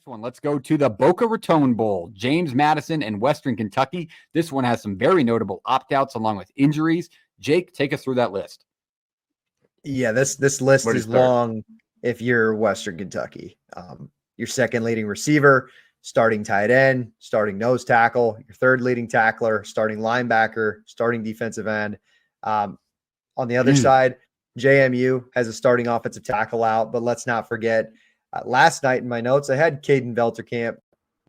One. Let's go to the Boca Raton Bowl. James Madison and Western Kentucky. This one has some very notable opt-outs along with injuries. Jake, take us through that list. Yeah, this list is long if you're Western Kentucky. Your second leading receiver, starting tight end, starting nose tackle, your third leading tackler, starting linebacker, starting defensive end. On the other side, JMU has a starting offensive tackle out, but let's not forget, last night in my notes, I had Caden Velterkamp,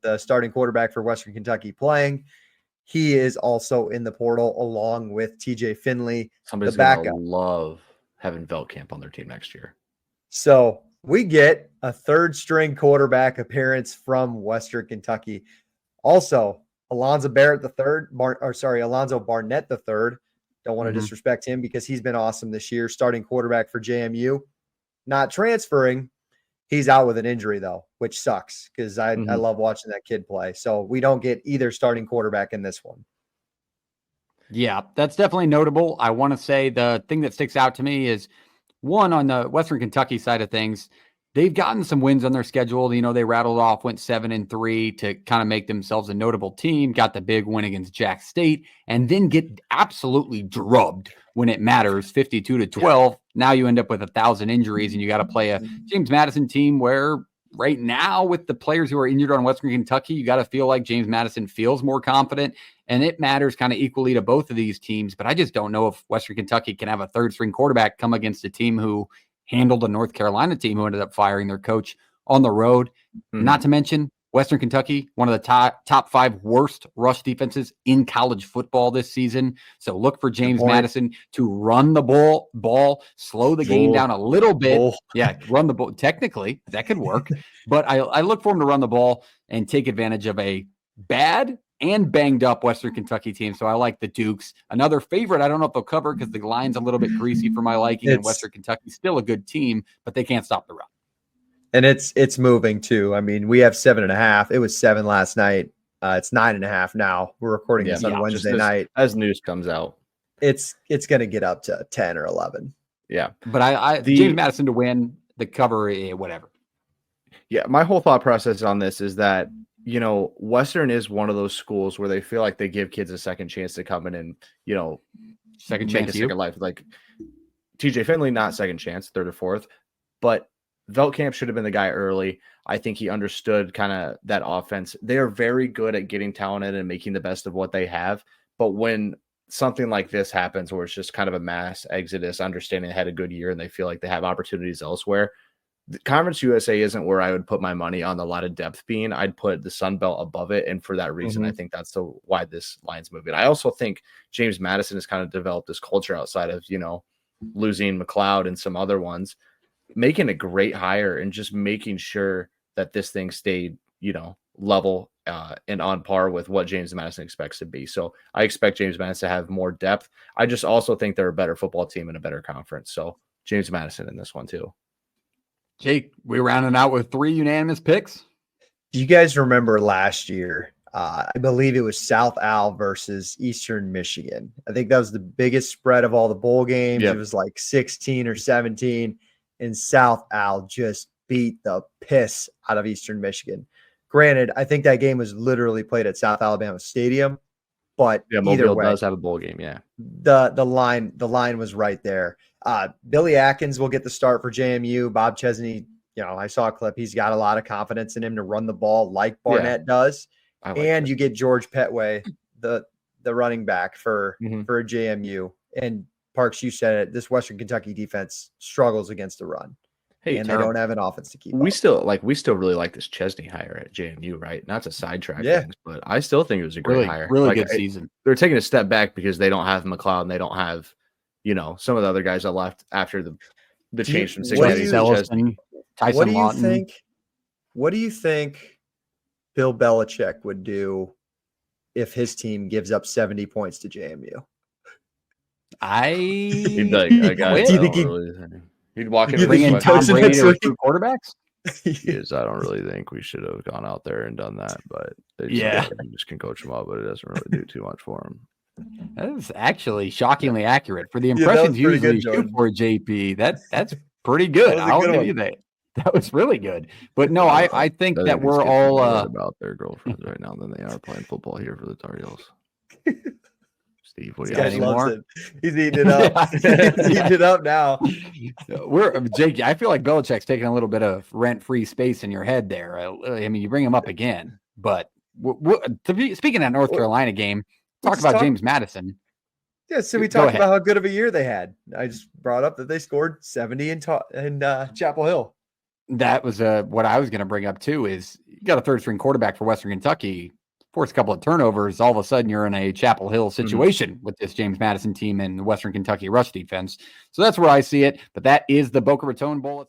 the starting quarterback for Western Kentucky, playing. He is also in the portal along with TJ Finley. Somebody's going to love having Veltkamp on their team next year. So we get a third string quarterback appearance from Western Kentucky. Also, Alonzo Barnett the third. Don't want to disrespect him because he's been awesome this year. Starting quarterback for JMU, not transferring. He's out with an injury though, which sucks because I love watching that kid play. So we don't get either starting quarterback in this one. Yeah, that's definitely notable. I want to say the thing that sticks out to me is one on the Western Kentucky side of things. They've gotten some wins on their schedule. You know, they rattled off, went 7-3 to kind of make themselves a notable team, got the big win against Jack State, and then get absolutely drubbed when it matters, 52-12. Now you end up with 1,000 injuries, and you got to play a James Madison team where right now with the players who are injured on Western Kentucky, you got to feel like James Madison feels more confident, and it matters kind of equally to both of these teams. But I just don't know if Western Kentucky can have a third-string quarterback come against a team who handled a North Carolina team who ended up firing their coach on the road. Not to mention Western Kentucky, one of the top 5 worst rush defenses in college football this season. So look for James Madison to run the ball, slow the game down a little bit. Yeah, run the ball. Technically, that could work. But I look for him to run the ball and take advantage of a bad and banged up Western Kentucky team. So I like the Dukes. Another favorite, I don't know if they'll cover because the line's a little bit greasy for my liking, and Western Kentucky's still a good team, but they can't stop the run. And it's moving too. I mean, we have 7.5. It was 7 last night. It's 9.5 now. We're recording this on Wednesday night. As news comes out, it's going to get up to 10 or 11. Yeah, but James Madison to win the cover, whatever. Yeah, my whole thought process on this is that, you know, Western is one of those schools where they feel like they give kids a second chance to come in and, you know, second life. Like TJ Finley, not second chance, third or fourth, but Veltkamp should have been the guy early. I think he understood kind of that offense. They are very good at getting talented and making the best of what they have. But when something like this happens, where it's just kind of a mass exodus, understanding they had a good year and they feel like they have opportunities elsewhere, the Conference USA isn't where I would put my money on a lot of depth being. I'd put the Sun Belt above it. And for that reason, I think that's why this line's moving. I also think James Madison has kind of developed this culture outside of, you know, losing McLeod and some other ones, making a great hire and just making sure that this thing stayed, you know, level and on par with what James Madison expects to be. So I expect James Madison to have more depth. I just also think they're a better football team and a better conference. So James Madison in this one too. Jake, we rounding out with 3 unanimous picks. Do you guys remember last year? I believe it was South Al versus Eastern Michigan. I think that was the biggest spread of all the bowl games. It was like 16 or 17, and South Al just beat the piss out of Eastern Michigan. Granted, I think that game was literally played at South Alabama Stadium, but either way, does have a bowl game. Yeah, the line was right there. Billy Atkins will get the start for JMU. Bob Chesney, you know, I saw a clip. He's got a lot of confidence in him to run the ball like Barnett does. And you get George Petway, the running back for JMU. And Parks, you said it. This Western Kentucky defense struggles against the run. Hey, and they don't have an offense to keep. We still really like this Chesney hire at JMU, right? Not to sidetrack things, but I still think it was a great hire. Really good season. They're taking a step back because they don't have McLeod and they don't have, you know, some of the other guys that left after the change from Cincinnati to Chesney. Tyson Lawton. What do you think Bill Belichick would do if his team gives up 70 points to JMU? He'd like, do you think he'd walk in bring in Tom Brady to recruit quarterbacks? Yes, I don't really think we should have gone out there and done that, but they just can coach him up, but it doesn't really do too much for him. That is actually shockingly accurate for the impressions usually shoot for JP. That's pretty good. I'll give you that. That was really good. But no, I think I that think these we're kids are more all worried about their girlfriends right now than they are playing football here for the Tar Heels. Steve, what do This you guy got? loves anymore? it. He's eating it up. He's eating it up now. We're Jake. I feel like Belichick's taking a little bit of rent-free space in your head there. I mean, you bring him up again, but speaking of that North Carolina game, talk about James Madison. Yeah, so we Go talked ahead. about how good of a year they had. I just brought up that they scored 70 in Chapel Hill. That was what I was going to bring up too. Is you got a third-string quarterback for Western Kentucky, force a couple of turnovers, all of a sudden you're in a Chapel Hill situation with this James Madison team and the Western Kentucky rush defense. So that's where I see it. But that is the Boca Raton Bowl.